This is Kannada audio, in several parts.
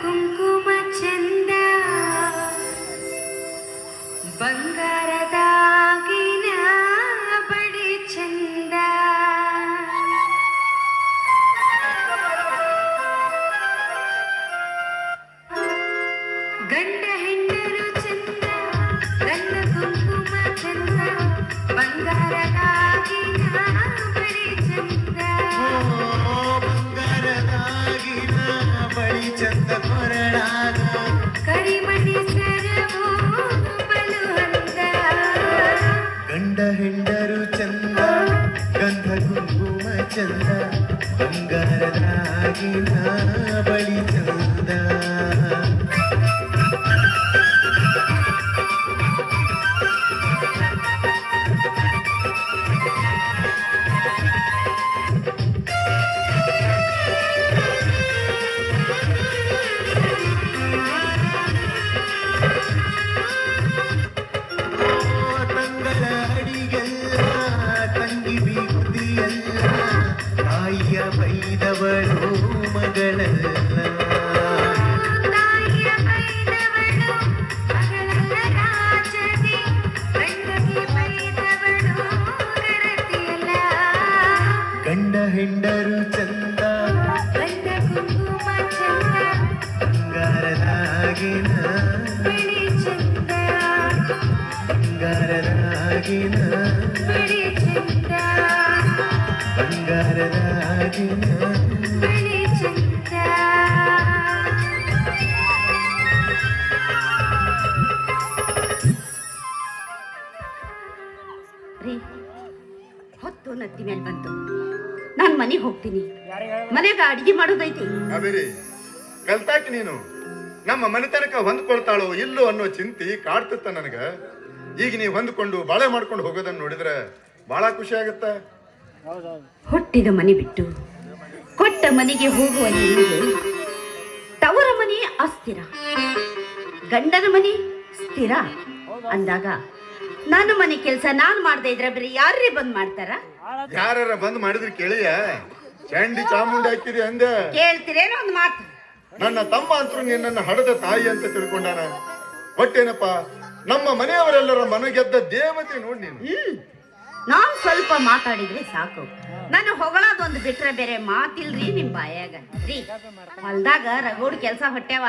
ಕುಂಕುಮ ಚಂದ ಬಂಗಾರದಾಗಿನ ಬಡಿ ಚಂದ ಗಂಡ ಹೆಂಡರು ಚಂದ ಗಂಡ ಕುಂಕುಮ ಚಂದ ಬಂಗಾರದಾಗಿನ ಬಡಿ ಚಂದ ಬಂಗಾರದಾಗಿನ ಬಳಿ ಚಂದ ಕೊರಳಾಗ ಕರಿಮಣಿ ಸರವು ಬಲು ಹಂದ ಗಂಡ ಹೆಂಡರು ಚಂದ ಗಂಧ ಕುಂಕುಮ ಚಂದ ಬಂಗಾರದಾಗಿನ ಬಳಿ ಚಂದ ತಂಗಲ ಅಡಿಗೆಲ್ಲ ತಂಗಿ ಬೀಗುದಿಯಲ್ಲ ತಾಯಿಯ ಬೈದವಳು ಮಗಳಲ್ಲ ತಾಯಿಯ ಬೈದವಳು ಮಗಳಲ್ಲ ರಾಜದಿ ಗಂಡಗೆ ಬೈದವಳು ಗರತಿಯಲ್ಲ ಗಂಡ ಹೆಂಡರು ಚಂದ ಗಂಡ ಕುಂಕುಮ ಚಂದ ಬಂಗಾರದಾಗಿನ ಬಿಳಿ ಚಂದ ಬಂಗಾರದಾಗಿನ ಬಿಳಿ ಚಂದ ಬಂಗಾರದಾಗಿನ ಬಿಳಿ ಚಂದ ರೀ ಹೊತ್ತು ನತ್ತಿ ಮೇಲೆ ಬಂತು ನಾನು ಮನೆಗೆ ಹೋಗ್ತೀನಿ ಮನೆಗ ಅಡಿಗೆ ಮಾಡೋದೈತಿ ಕಾವೇರಿ ಕಲ್ತಾಕಿ ನೀನು ನಮ್ಮ ಮನೆತನಕ ಹೊಂದ್ಕೊಳ್ತಾಳೋ ಇಲ್ಲೋ ಅನ್ನೋ ಚಿಂತಿ ಕಾಡ್ತಿತ್ತ ನನಗ ಈಗ ನೀ ಹೊಂದ್ಕೊಂಡು ಬಾಳೆ ಮಾಡ್ಕೊಂಡು ಹೋಗೋದನ್ನ ನೋಡಿದ್ರೆ ಬಹಳ ಖುಷಿ ಆಗತ್ತ. ಹುಟ್ಟಿದ ಮನೆ ಬಿಟ್ಟು ಕೊಟ್ಟ ಮನೆಗೆ ಹೋಗುವ ನಿನಗೆ ತವರ ಮನೆ ಅಸ್ಥಿರ ಗಂಡನ ಮನೆ ಸ್ಥಿರ ಅಂದಾಗ ನನ್ನ ಮನೆ ಕೆಲಸ ನಾನು ಮಾಡದೇ ಇದ್ರೆ ಬರೀ ಯಾರೇ ಬಂದ್ ಮಾಡ್ತಾರ? ಯಾರ ಬಂದ್ ಮಾಡಿದ್ರೆ ಕೇಳಿಯ ಚಂಡಿ ಚಾಮುಂಡಿ ಹಾಕಿರಿ ಅಂದೆ. ಕೇಳ್ತಿರೇನೋ ಒಂದು ಮಾತು. ನನ್ನ ತಮ್ಮ ಅಂತೂ ನಿನ್ನನ್ನು ಹಡದ ತಾಯಿ ಅಂತ ತಿಳ್ಕೊಂಡಾನ. ಒಟ್ಟೇನಪ್ಪ ನಮ್ಮ ಮನೆಯವರೆಲ್ಲರ ಮನಗೆದ್ದ ದೇವತೆ ನೋಡಿ ನೀನು. ನಾನ್ ಸ್ವಲ್ಪ ಮಾತಾಡಿದ್ರೆ ಸಾಕು. ನಾನು ಹೊಗಳದೊಂದು ಬಿಟ್ರೆ ಬೇರೆ ಮಾತಿಲ್ರಿ ನಿಮ್ ಬಾಯಾಗ. ರೀ ಹೊಲ್ದಾಗ ರಗೋಡ್ ಕೆಲ್ಸ ಹೊಟ್ಟ್ಯಾವ,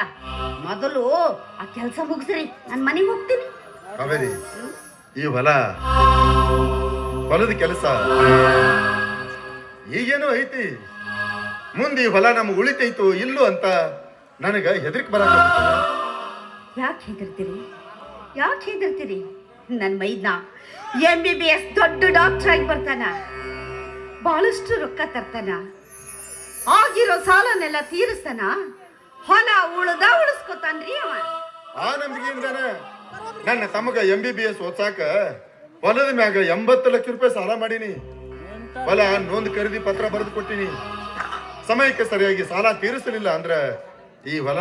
ಮೊದಲು ಆ ಕೆಲ್ಸ ಮುಗಿಸ್ರಿ, ನಾನ್ ಮನೆಗೆ ಹೋಗ್ತೀನಿ. ಕಾವೇರಿ, ಈ ಹೊಲದ ಕೆಲಸ ಈಗೇನೋ ಐತಿ, ಮುಂದೆ ಈ ಹೊಲ ನಮ್ಗೆ ಉಳಿತೈತು ಇಲ್ಲೋ ಅಂತ ನನಗ ಹೆದರಿಕೆ ಬರ. ಯಾಕೆ ಹೆದರ್ತೀರಿ? ನನ್ ಮೈದ್ನ MBBS ದೊಡ್ಡ ಡಾಕ್ಟರ್ ಆಗಿ ಬರ್ತಾನ, ಬಹಳಷ್ಟು ರೊಕ್ಕ ತರ್ತಾನ, ಆಗಿರೋ ಸಾಲನೆಲ್ಲ ತೀರಿಸ್ತಾನ, ಹೊಲ ಉಳಿಸ್ಕೊತಾನ್ರಿ ಅವ. ಆ ನಂಬಿಕೆಯಿಂದಾನ ನನ್ನ ತಮ್ಮಗ MBBS ಓದ್ಸಾಕ ಹೊಲದ ಮ್ಯಾಗ 80 ಲಕ್ಷ ರೂಪಾಯಿ ಸಾಲ ಮಾಡೀನಿ. ಹೊಲ ನೋಂದ್ ಖರೀದಿ ಪತ್ರ ಬರೆದು ಕೊಟ್ಟಿನಿ. ಸಮಯಕ್ಕೆ ಸರಿಯಾಗಿ ಸಾಲ ತೀರಿಸಲಿಲ್ಲ ಅಂದ್ರೆ ಈ ಹೊಲ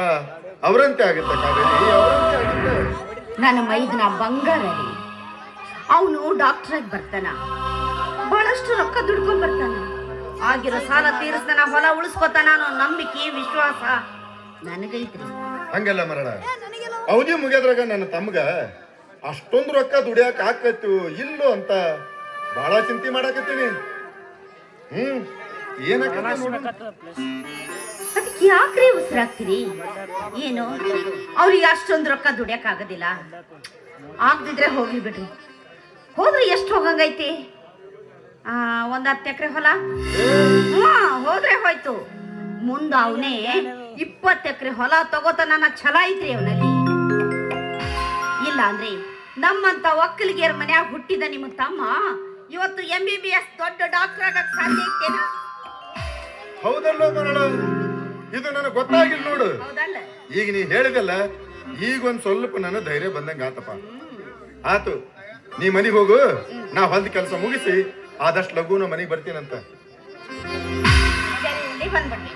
ಅವರಂತೆ ಆಗುತ್ತೆ ಕಾವೇರಿ, ಅವರಂತೆ ಆಗುತ್ತೆ. ನನ್ನ ಮೈದನ ಬಂಗಾರ ರೀ, ಅವನು ಡಾಕ್ಟರ್ ಆಗಿ ಬರ್ತಾನ, ಬಹಳಷ್ಟು ರೊಕ್ಕ ದುಡ್ಕೊಂಡ್ ಬರ್ತಾನ, ಆಗಿರೋ ಸಾಲ ತೀರಿಸ್ತಾನ, ಹೊಲ ಉಳಿಸ್ಕೊತಾನ ಅನ್ನೋ ನಂಬಿಕೆ ವಿಶ್ವಾಸ ನನಗೈತ್ರಿ. ಹಂಗಲ್ಲ ಮರಳ, ಅವಧಿ ಮುಗಿಯೋದ್ರಾಗ ನನ್ನ ತಮ್ಗ ಅಷ್ಟೊಂದು ರೊಕ್ಕ ದುಡಿಯಾಕ ಆಕತ್ತು ಇಲ್ಲೋ ಅಂತ ಬಹಳ ಚಿಂತೆ ಮಾಡಾಕತ್ತೀನಿ. ಅದಕ್ಕೆ ಯಾಕ್ರಿ ಉಸಿರಾಗ್ತೀರಿ? ಏನು ಅವ್ರಿಗೆ ಅಷ್ಟೊಂದು ರೊಕ್ಕ ದುಡಿಯಕ್ ಆಗೋದಿಲ್ಲ? ಆಗ್ದಿದ್ರೆ ಹೋಗ್ಲಿ ಬಿಡ್ರಿ. ಹೋದ್ರೆ ಎಷ್ಟು ಹೋಗಂಗೈತಿ? 10 ಎಕರೆ ಹೊಲ ಹೋದ್ರೆ ಹೋಯ್ತು. ಮುಂದ ಅವನೇ 20 ಎಕರೆ ಹೊಲ ತಗೋತಾನ ಛಲ ಐತ್ರಿ ಅವನಲ್ಲಿ. ಇಲ್ಲ ಅಂದ್ರೆ ನಮ್ಮಂತ ಒಕ್ಕಲಿಗೆಯರ ಮನ್ಯಾಗ ಹುಟ್ಟಿದ ನಿಮ್ಮ ತಮ್ಮ ಇವತ್ತು MBBS ದೊಡ್ಡ ಡಾಕ್ಟರ್ ಆಗಕ್ ಸಾಧ್ಯ ಐತೇನ? ಹೌದಲ್ಲೋ ಮರಳ, ಇದು ನನಗೆ ಗೊತ್ತಾಗಿಲ್ಲ ನೋಡು. ಹೌದಲ್ಲ? ಈಗ ನೀ ಹೇಳಿದಲ್ಲ, ಈಗ ಒಂದ್ ಸ್ವಲ್ಪ ನನ್ನ ಧೈರ್ಯ ಬಂದಂಗ ಆತಪ್ಪ. ಆತು, ನೀ ಮನೆಗೆ ಹೋಗು, ನಾ ಹೊಲ್ದ ಕೆಲಸ ಮುಗಿಸಿ ಆದಷ್ಟು ಲಘುನ ಮನೆಗೆ ಬರ್ತೀನಂತ. ಬಂದ್ಬಿಡ್ರಿ.